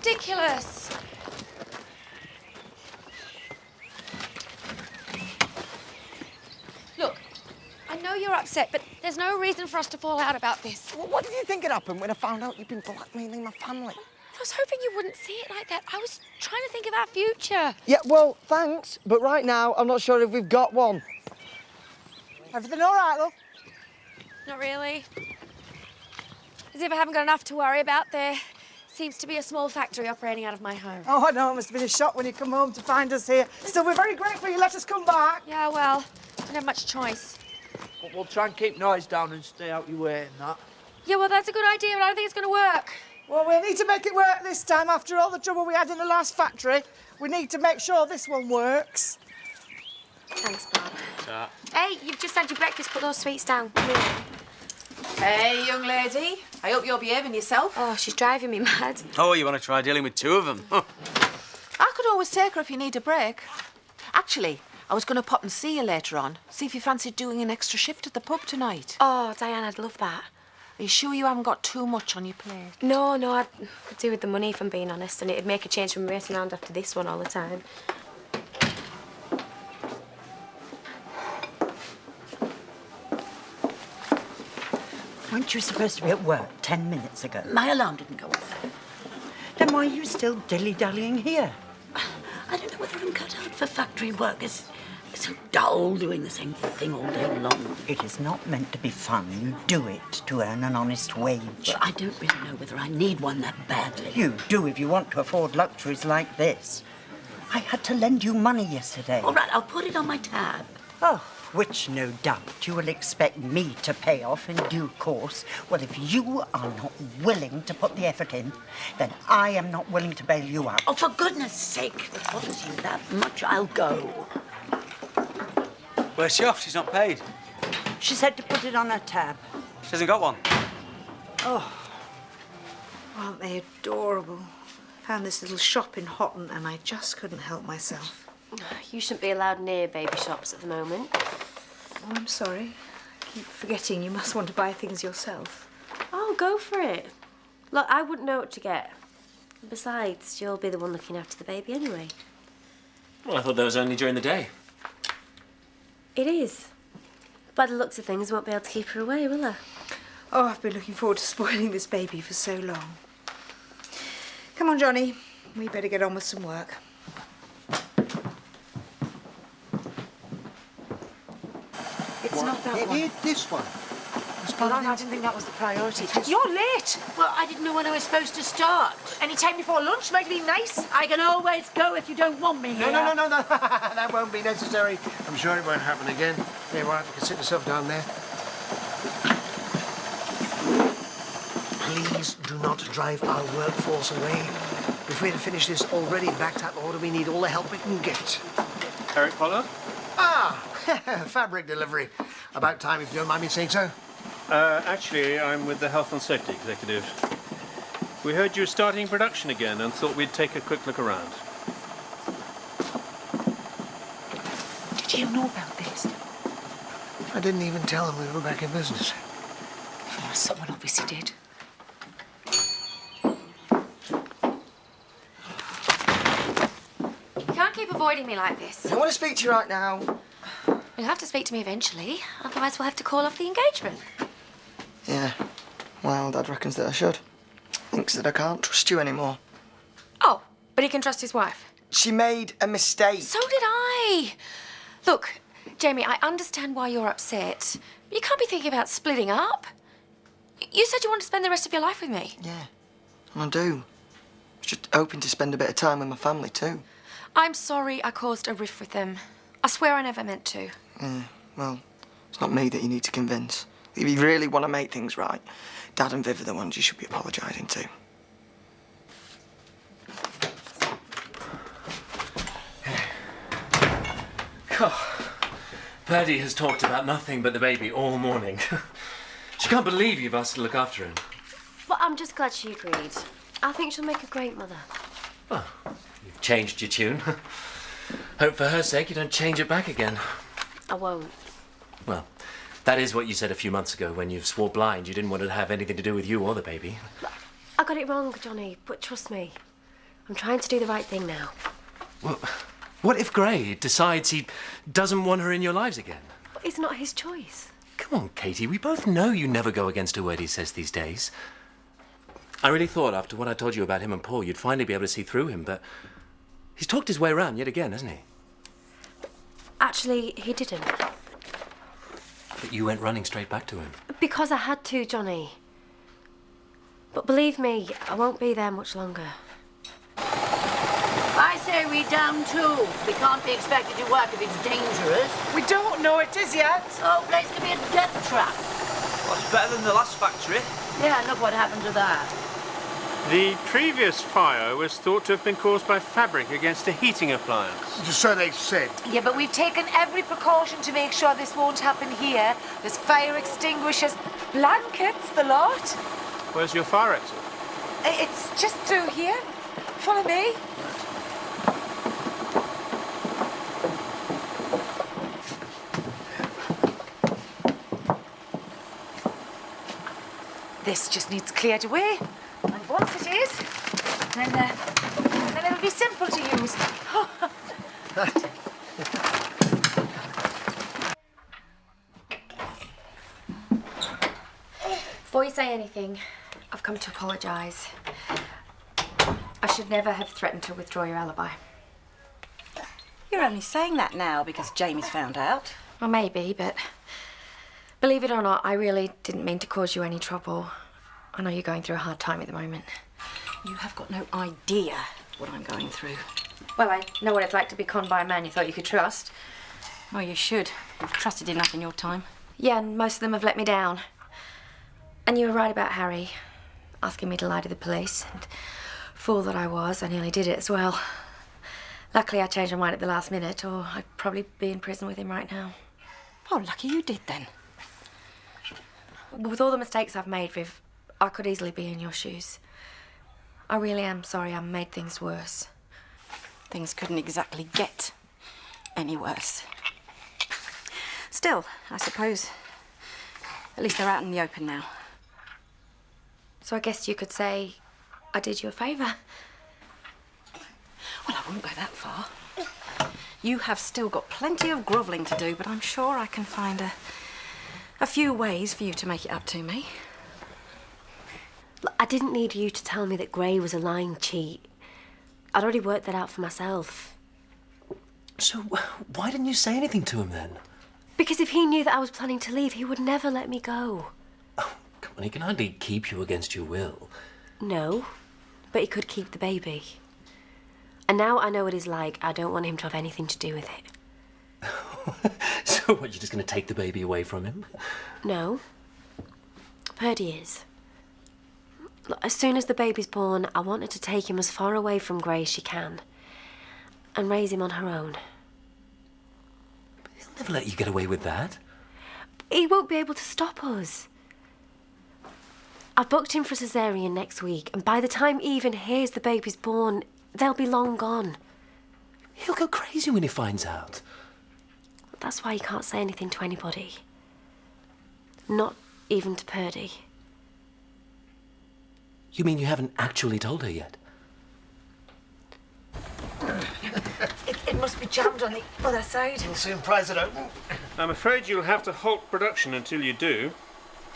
ridiculous. Look, I know you're upset, but there's no reason for us to fall out about this. Well, what did you think had happened when I found out you'd been blackmailing my family? I was hoping you wouldn't see it like that. I was trying to think of our future. Yeah, well, thanks, but right now I'm not sure if we've got one. Everything all right, love? Not really. As if I haven't got enough to worry about. There seems to be a small factory operating out of my home. Oh, I know. It must have been a shock when you come home to find us here. Still, we're very grateful you let us come back. Yeah, well, I don't have much choice. But we'll try and keep noise down and stay out your way and that. Yeah, well, that's a good idea, but I don't think it's going to work. Well, we need to make it work this time. After all the trouble we had in the last factory, we need to make sure this one works. Thanks, Bob. Hey, you've just had your breakfast. Put those sweets down. Hey, young lady. I hope you're behaving yourself. Oh, she's driving me mad. Oh, you want to try dealing with two of them? Huh. I could always take her if you need a break. Actually, I was going to pop and see you later on. See if you fancied doing an extra shift at the pub tonight. Oh, Diane, I'd love that. Are you sure you haven't got too much on your plate? No, I could do with the money, if I'm being honest, and it'd make a change from racing around after this one all the time. Weren't you supposed to be at work 10 minutes ago? My alarm didn't go off. Then why are you still dilly-dallying here? I don't know whether I'm cut out for factory work. It's so dull doing the same thing all day long. It is not meant to be fun. You do it to earn an honest wage. Well, I don't really know whether I need one that badly. You do if you want to afford luxuries like this. I had to lend you money yesterday. All right, I'll put it on my tab. Oh, which no doubt you will expect me to pay off in due course. Well, if you are not willing to put the effort in, then I am not willing to bail you out. Oh, for goodness sake, if it bothers you that much, I'll go. Where's she off? She's not paid. She said to put it on her tab. She hasn't got one. Oh, aren't they adorable? Found this little shop in Houghton and I just couldn't help myself. You shouldn't be allowed near baby shops at the moment. Oh, I'm sorry. I keep forgetting you must want to buy things yourself. Oh, go for it. Look, I wouldn't know what to get. Besides, you'll be the one looking after the baby anyway. Well, I thought that was only during the day. It is. By the looks of things, I won't be able to keep her away, will I? Oh, I've been looking forward to spoiling this baby for so long. Come on, Johnny. We better get on with some work. It's not that one. This one. I didn't think that was the priority. You're late. Well, I didn't know when I was supposed to start. Any time before lunch might be nice. I can always go if you don't want me here. No. That won't be necessary. I'm sure it won't happen again. Hey, wife, you can sit yourself down there. Please do not drive our workforce away. If we're to finish this already backed up order, we need all the help we can get. Eric Pollard? Ah, fabric delivery. About time, if you don't mind me saying so. Actually, I'm with the Health and Safety Executive. We heard you were starting production again and thought we'd take a quick look around. Did you know about this? I didn't even tell them we were back in business. Oh, someone obviously did. You can't keep avoiding me like this. I want to speak to you right now. You'll have to speak to me eventually, otherwise we'll have to call off the engagement. Yeah, well, Dad reckons that I should. Thinks that I can't trust you anymore. Oh, but he can trust his wife. She made a mistake. So did I. Look, Jamie, I understand why you're upset, but you can't be thinking about splitting up. You said you wanted to spend the rest of your life with me. Yeah, and I do. Just hoping to spend a bit of time with my family too. I'm sorry I caused a rift with them. I swear I never meant to. Yeah, well, it's not me that you need to convince. If you really want to make things right, Dad and Viv are the ones you should be apologising to. Oh, Paddy has talked about nothing but the baby all morning. She can't believe you've asked to look after him. Well, I'm just glad she agreed. I think she'll make a great mother. Well, you've changed your tune. Hope for her sake you don't change it back again. I won't. Well, that is what you said a few months ago when you swore blind you didn't want it to have anything to do with you or the baby. I got it wrong, Johnny, but trust me. I'm trying to do the right thing now. Well, what if Gray decides he doesn't want her in your lives again? But it's not his choice. Come on, Katie, we both know you never go against a word he says these days. I really thought after what I told you about him and Paul, you'd finally be able to see through him, but he's talked his way around yet again, hasn't he? Actually, he didn't. But you went running straight back to him. Because I had to, Johnny. But believe me, I won't be there much longer. I say we down too. We can't be expected to work if it's dangerous. We don't know it is yet. Oh, place could be a death trap. What's better than the last factory? Yeah, look what happened to that. The previous fire was thought to have been caused by fabric against a heating appliance. So they said. Yeah, but we've taken every precaution to make sure this won't happen here. There's fire extinguishers, blankets, the lot. Where's your fire exit? It's just through here. Follow me. This just needs cleared away. And once it is, then it'll be simple to use. Before you say anything, I've come to apologise. I should never have threatened to withdraw your alibi. You're only saying that now because Jamie's found out. Well, maybe, but believe it or not, I really didn't mean to cause you any trouble. I know you're going through a hard time at the moment. You have got no idea what I'm going through. Well, I know what it's like to be conned by a man you thought you could trust. Well, you should. You've trusted enough in your time. Yeah, and most of them have let me down. And you were right about Harry, asking me to lie to the police. And fool that I was, I nearly did it as well. Luckily, I changed my mind at the last minute, or I'd probably be in prison with him right now. Oh, lucky you did then. With all the mistakes I've made, Viv, I could easily be in your shoes. I really am sorry I made things worse. Things couldn't exactly get any worse. Still, I suppose, at least they're out in the open now. So I guess you could say I did you a favour. Well, I wouldn't go that far. You have still got plenty of grovelling to do, but I'm sure I can find a few ways for you to make it up to me. Look, I didn't need you to tell me that Gray was a lying cheat. I'd already worked that out for myself. So why didn't you say anything to him then? Because if he knew that I was planning to leave, he would never let me go. Oh, come on, he can hardly keep you against your will. No, but he could keep the baby. And now I know what he's like. I don't want him to have anything to do with it. So what, you're just going to take the baby away from him? No. Purdy is. Look, as soon as the baby's born, I want her to take him as far away from Gray as she can. And raise him on her own. He'll never let you get away with that. He won't be able to stop us. I've booked him for a cesarean next week, and by the time he even hears the baby's born, they'll be long gone. He'll go crazy when he finds out. That's why you can't say anything to anybody. Not even to Purdy. You mean you haven't actually told her yet? It must be jammed on the other side. We'll soon prise it open. I'm afraid you'll have to halt production until you do.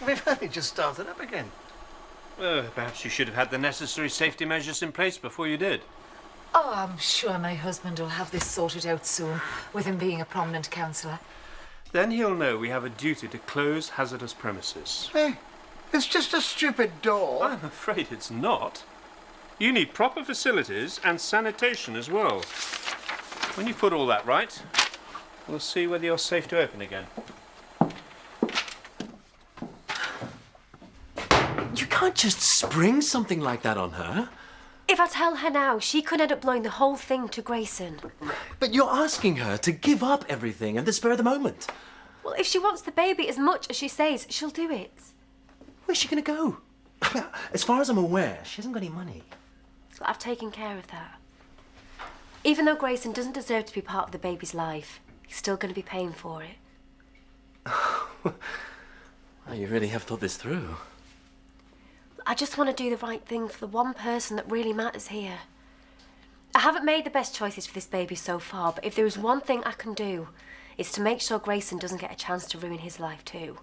We've only just started up again. Perhaps you should have had the necessary safety measures in place before you did. Oh, I'm sure my husband will have this sorted out soon, with him being a prominent councillor. Then he'll know we have a duty to close hazardous premises. Hey, it's just a stupid door. I'm afraid it's not. You need proper facilities and sanitation as well. When you put all that right, we'll see whether you're safe to open again. You can't just spring something like that on her. If I tell her now, she could end up blowing the whole thing to Grayson. But you're asking her to give up everything at the spur of the moment. Well, if she wants the baby as much as she says, she'll do it. Where's she going to go? As far as I'm aware, she hasn't got any money. I've taken care of that. Even though Grayson doesn't deserve to be part of the baby's life, he's still going to be paying for it. Well, you really have thought this I just want to do the right thing for the one person that really matters here. I haven't made the best choices for this baby so far, but if there is one thing I can do, it's to make sure Grayson doesn't get a chance to ruin his life too.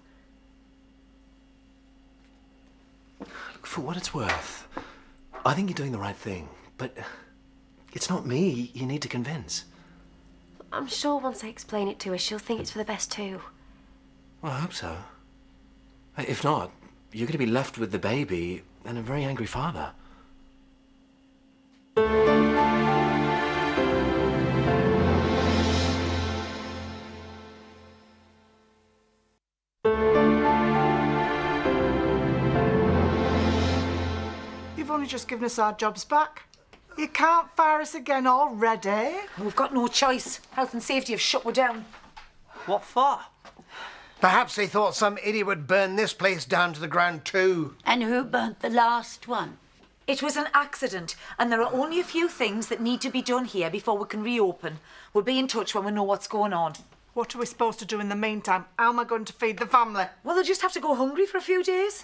Look, for what it's worth, I think you're doing the right thing, but it's not me you need to convince. I'm sure once I explain it to her, she'll think it's for the best too. Well, I hope so. If not, you're going to be left with the baby and a very angry father. You've only just given us our jobs back. You can't fire us again already. We've got no choice. Health and safety have shut us down. What for? Perhaps they thought some idiot would burn this place down to the ground too. And who burnt the last one? It was an accident, and there are only a few things that need to be done here before we can reopen. We'll be in touch when we know what's going on. What are we supposed to do in the meantime? How am I going to feed the family? Well, they'll just have to go hungry for a few days.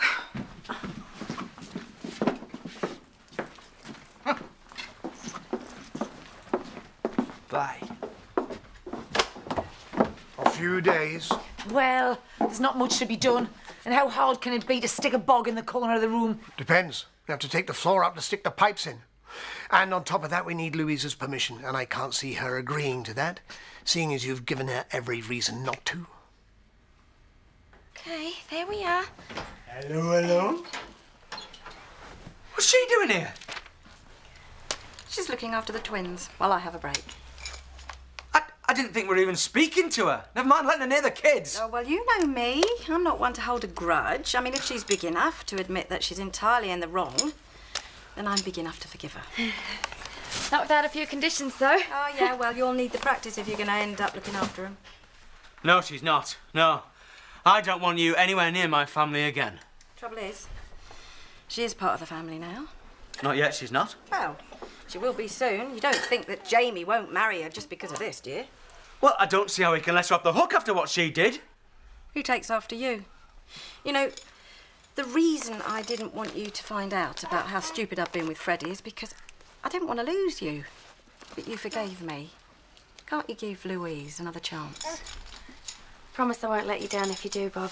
Bye. A few days. Well, there's not much to be done. And how hard can it be to stick a bog in the corner of the room? Depends. We have to take the floor up to stick the pipes in. And on top of that, we need Louisa's permission, and I can't see her agreeing to that, seeing as you've given her every reason not to. Okay, there we are. Hello, hello. What's she doing here? She's looking after the twins while I have a break. I didn't think we were even speaking to her. Never mind letting her near the kids. Oh, well, you know me. I'm not one to hold a grudge. I mean, if she's big enough to admit that she's entirely in the wrong, then I'm big enough to forgive her. Not without a few conditions, though. Oh, yeah, well, you'll need the practice if you're going to end up looking after them. No, she's not. No. I don't want you anywhere near my family again. Trouble is, she is part of the family now. Not yet, she's not. Well, she will be soon. You don't think that Jamie won't marry her just because of this, do you? Well, I don't see how we can let her off the hook after what she did. Who takes after you? You know, the reason I didn't want you to find out about how stupid I've been with Freddie is because I didn't want to lose you. But you forgave me. Can't you give Louise another chance? Promise I won't let you down if you do, Bob.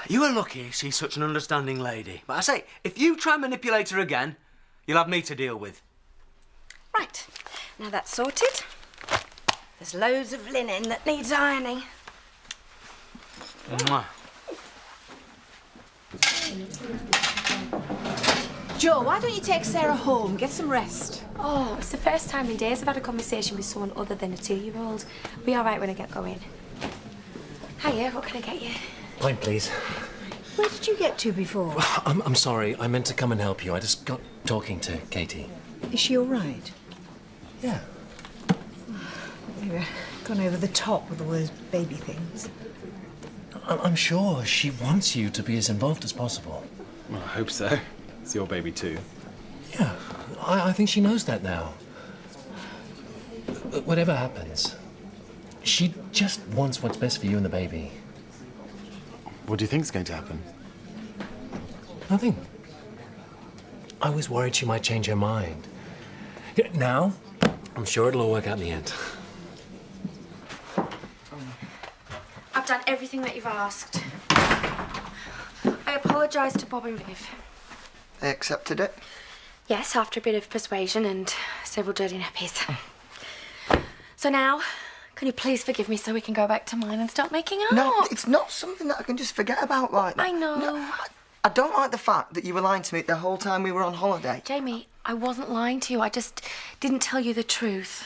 You are lucky she's such an understanding lady. But I say, if you try and manipulate her again, you'll have me to deal with. Right. Now that's sorted. There's loads of linen that needs ironing. Mwah. Joe, why don't you take Sarah home? Get some rest. Oh, it's the first time in days I've had a conversation with someone other than a 2-year-old. Be all right when I get going. Hiya, what can I get you? Pint, please. Where did you get to before? I'm sorry. I meant to come and help you. I just got talking to Katie. Is she all right? Yeah. Maybe gone over the top with all those baby things. I'm sure she wants you to be as involved as possible. Well, I hope so. It's your baby too. Yeah, I think she knows that now. Whatever happens, she just wants what's best for you and the baby. What do you think's going to happen? Nothing. I was worried she might change her mind. Now, I'm sure it'll all work out in the end. I've done everything that you've asked. I apologise to Bob and Viv. They accepted it? Yes, after a bit of persuasion and several dirty nappies. So now, can you please forgive me so we can go back to mine and start making up? No, it's not something that I can just forget about like that. I know. No, I don't like the fact that you were lying to me the whole time we were on holiday. Jamie, I wasn't lying to you. I just didn't tell you the truth.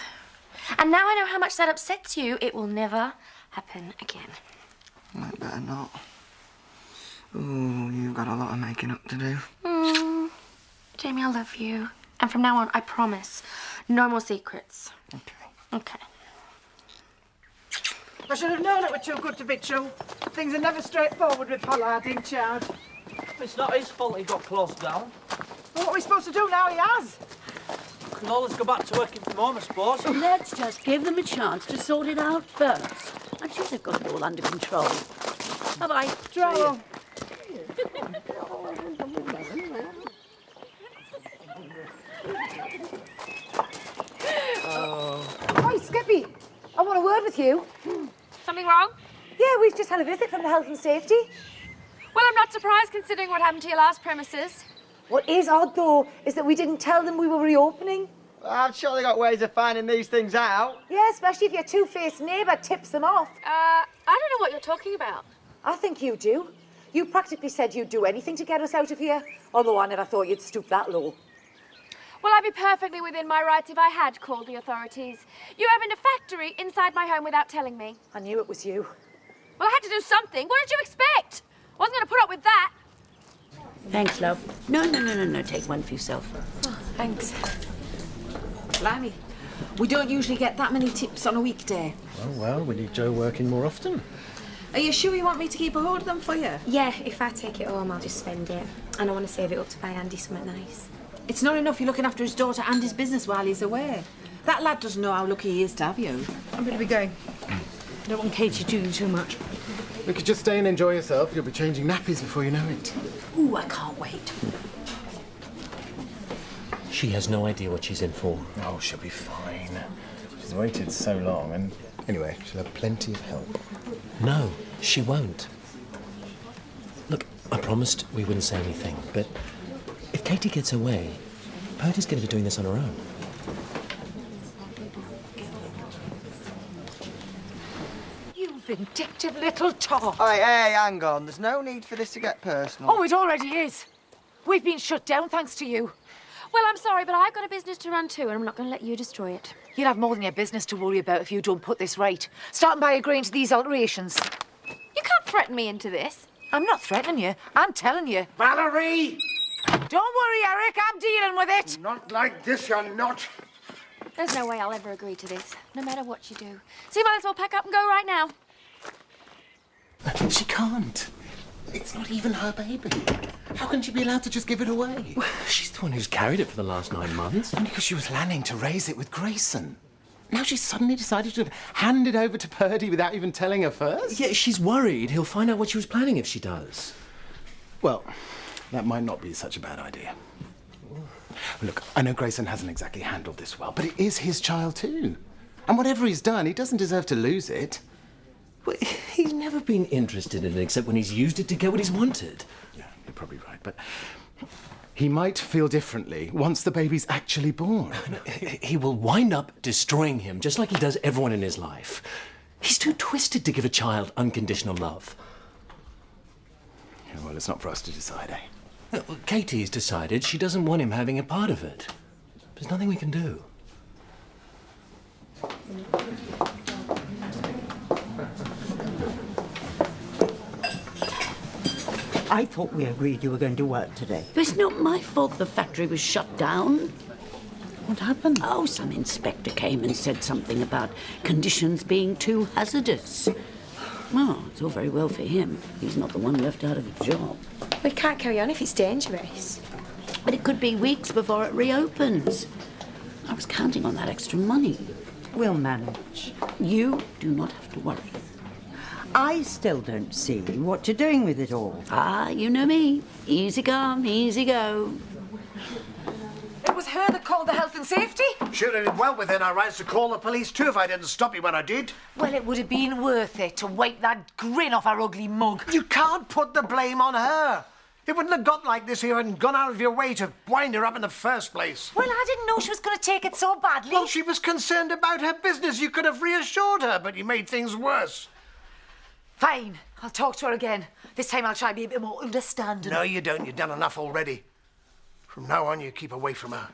And now I know how much that upsets you. It will never happen again. Well, it better not. Ooh, you've got a lot of making up to do. Jamie, I love you. And from now on, I promise, no more secrets. Okay. Okay. I should have known it were too good to be true. Things are never straightforward with Pollard in charge. It's not his fault he got closed down. Well, what are we supposed to do now he has? We can always go back to working from home, I suppose. Let's just give them a chance to sort it out first. I'm sure they've got it all under control. Bye-bye. Trouble. I want a word with you. Something wrong? Yeah, we've just had a visit from the health and safety. Well, I'm not surprised considering what happened to your last premises. What is odd, though, is that we didn't tell them we were reopening. I've surely got ways of finding these things out. Yeah, especially if your two-faced neighbour tips them off. I don't know what you're talking about. I think you do. You practically said you'd do anything to get us out of here, although I never thought you'd stoop that low. Well, I'd be perfectly within my rights if I had called the authorities. You opened a factory inside my home without telling me. I knew it was you. Well, I had to do something. What did you expect? I wasn't going to put up with that. Thanks, love. No. Take one for yourself. Oh, thanks. Blimey. We don't usually get that many tips on a weekday. Oh, well, we need Joe working more often. Are you sure you want me to keep a hold of them for you? Yeah, if I take it home, I'll just spend it. And I want to save it up to buy Andy something nice. It's not enough you're looking after his daughter and his business while he's away. That lad doesn't know how lucky he is to have you. I'm going to be going. I don't want Katie doing too much. We could just stay and enjoy yourself. You'll be changing nappies before you know it. Ooh, I can't wait. She has no idea what she's in for. Oh, she'll be fine. She's waited so long, and anyway, she'll have plenty of help. No, she won't. Look, I promised we wouldn't say anything, but if Katie gets away, Purdy's going to be doing this on her own. You vindictive little tot. Hey, hang on. There's no need for this to get personal. Oh, it already is. We've been shut down thanks to you. Well, I'm sorry, but I've got a business to run too, and I'm not going to let you destroy it. You'll have more than your business to worry about if you don't put this right. Starting by agreeing to these alterations. You can't threaten me into this. I'm not threatening you. I'm telling you. Valerie! Don't worry, Eric. I'm dealing with it. Not like this, you're not. There's no way I'll ever agree to this, no matter what you do. So you might as well pack up and go right now. She can't. It's not even her baby. How can she be allowed to just give it away? She's the one who's carried it for the last 9 months. Only because she was planning to raise it with Grayson. Now she's suddenly decided to hand it over to Purdy without even telling her first? Yeah, she's worried he'll find out what she was planning if she does. Well, that might not be such a bad idea. Look, I know Grayson hasn't exactly handled this well, but it is his child too. And whatever he's done, he doesn't deserve to lose it. Well, he's never been interested in it except when he's used it to get what he's wanted. Yeah, you're probably right, but he might feel differently once the baby's actually born. He will wind up destroying him, just like he does everyone in his life. He's too twisted to give a child unconditional love. Yeah, well, it's not for us to decide, eh? Well, Katie's decided she doesn't want him having a part of it. There's nothing we can do. I thought we agreed you were going to work today. But it's not my fault the factory was shut down. What happened? Oh, some inspector came and said something about conditions being too hazardous. Well, it's all very well for him. He's not the one left out of a job. We can't carry on if it's dangerous. But it could be weeks before it reopens. I was counting on that extra money. We'll manage. You do not have to worry. I still don't see what you're doing with it all. Ah, you know me. Easy come, easy go. It was her that called the health and safety. Should have been well within our rights to call the police too if I didn't stop you when I did. Well, it would have been worth it to wipe that grin off her ugly mug. You can't put the blame on her. It wouldn't have got like this if you hadn't gone out of your way to wind her up in the first place. Well, I didn't know she was going to take it so badly. Well, she was concerned about her business. You could have reassured her, but you made things worse. Fine. I'll talk to her again. This time I'll try and be a bit more understanding. No, you don't. You've done enough already. From now on, you keep away from her.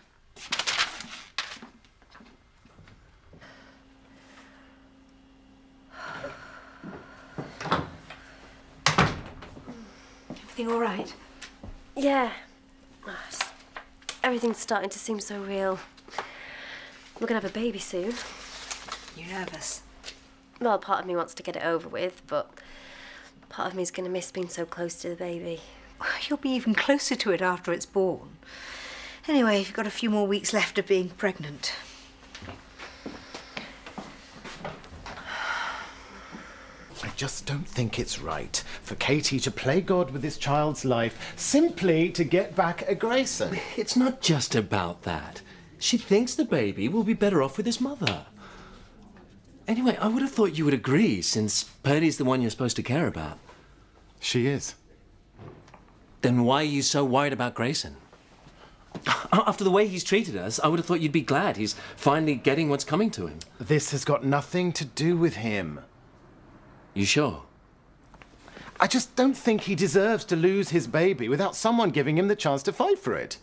Everything all right? Yeah. Everything's starting to seem so real. We're going to have a baby soon. You nervous? Well, part of me wants to get it over with, but part of me's going to miss being so close to the baby. You'll be even closer to it after it's born. Anyway, you've got a few more weeks left of being pregnant. I just don't think it's right for Katie to play God with this child's life simply to get back at Grayson. It's not just about that. She thinks the baby will be better off with his mother. Anyway, I would have thought you would agree, since Purdy's the one you're supposed to care about. She is. Then why are you so worried about Grayson? After the way he's treated us, I would have thought you'd be glad he's finally getting what's coming to him. This has got nothing to do with him. You sure? I just don't think he deserves to lose his baby without someone giving him the chance to fight for it.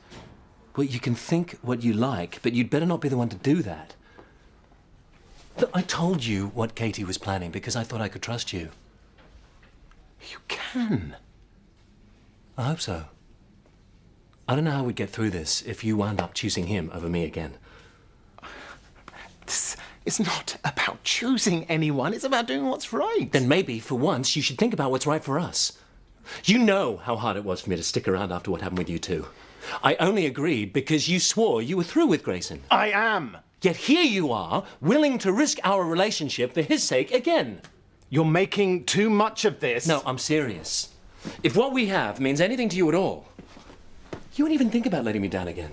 Well, you can think what you like, but you'd better not be the one to do that. Look, I told you what Katie was planning because I thought I could trust you. You can. I hope so. I don't know how we'd get through this if you wound up choosing him over me again. This is not about choosing anyone. It's about doing what's right. Then maybe, for once, you should think about what's right for us. You know how hard it was for me to stick around after what happened with you two. I only agreed because you swore you were through with Grayson. I am. Yet here you are, willing to risk our relationship for his sake again. You're making too much of this. No, I'm serious. If what we have means anything to you at all, you wouldn't even think about letting me down again.